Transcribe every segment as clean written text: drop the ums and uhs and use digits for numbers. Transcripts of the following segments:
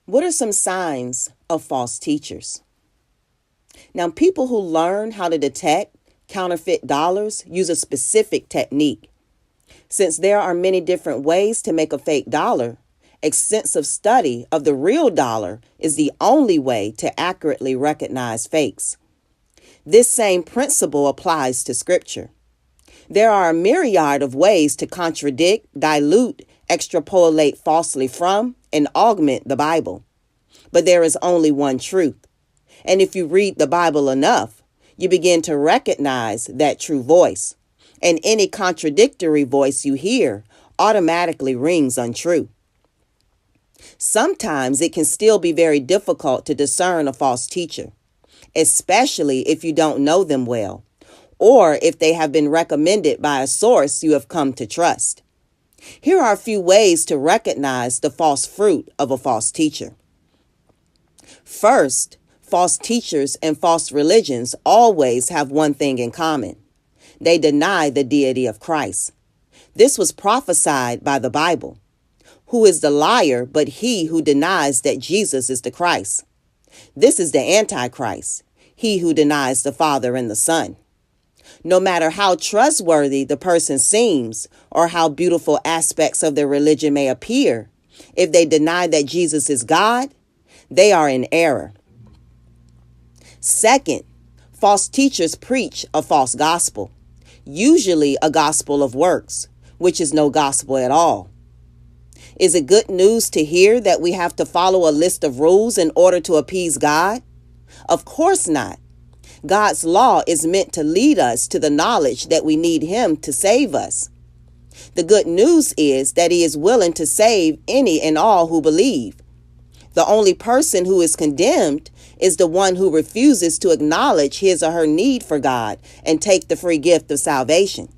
What are some signs of false teachers? Now, people who learn how to detect counterfeit dollars use a specific technique. Since there are many different ways to make a fake dollar, extensive study of the real dollar is the only way to accurately recognize fakes. This same principle applies to Scripture. There are a myriad of ways to contradict, dilute, extrapolate falsely from, and augment the Bible. But there is only one truth. And if you read the Bible enough, you begin to recognize that true voice. And any contradictory voice you hear automatically rings untrue. Sometimes it can still be very difficult to discern a false teacher, especially if you don't know them well, or if they have been recommended by a source you have come to trust. Here are a few ways to recognize the false fruit of a false teacher. First, false teachers and false religions always have one thing in common. They deny the deity of Christ. This was prophesied by the Bible. Who is the liar but he who denies that Jesus is the Christ? This is the Antichrist, he who denies the Father and the Son. No matter how trustworthy the person seems or how beautiful aspects of their religion may appear, if they deny that Jesus is God, they are in error. Second, false teachers preach a false gospel, usually a gospel of works, which is no gospel at all. Is it good news to hear that we have to follow a list of rules in order to appease God? Of course not. God's law is meant to lead us to the knowledge that we need Him to save us. The good news is that He is willing to save any and all who believe. The only person who is condemned is the one who refuses to acknowledge his or her need for God and take the free gift of salvation.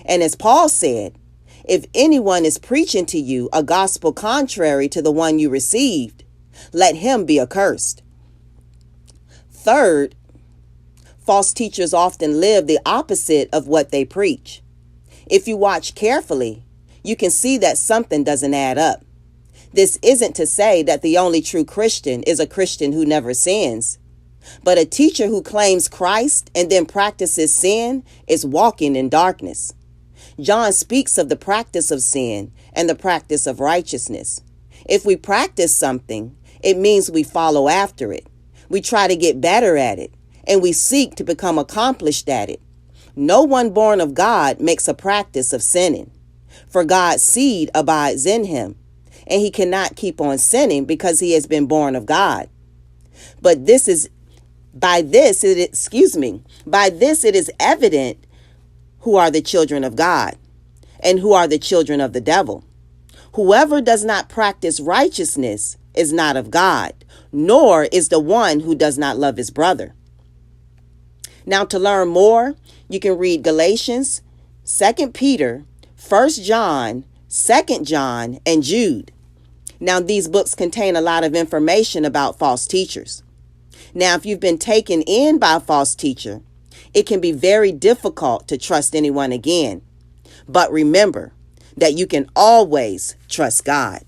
And as Paul said, if anyone is preaching to you a gospel contrary to the one you received, let him be accursed. Third, false teachers often live the opposite of what they preach. If you watch carefully, you can see that something doesn't add up. This isn't to say that the only true Christian is a Christian who never sins, but a teacher who claims Christ and then practices sin is walking in darkness. John speaks of the practice of sin and the practice of righteousness. If we practice something, it means we follow after it. We try to get better at it, and we seek to become accomplished at it. No one born of God makes a practice of sinning, for God's seed abides in him, and he cannot keep on sinning because he has been born of God. But by this it is evident who are the children of God and who are the children of the devil. Whoever does not practice righteousness is not of God, nor is the one who does not love his brother. Now, to learn more, you can read Galatians, 2 Peter, 1 John, 2 John, and Jude. Now, these books contain a lot of information about false teachers. Now, if you've been taken in by a false teacher, it can be very difficult to trust anyone again. But remember that you can always trust God.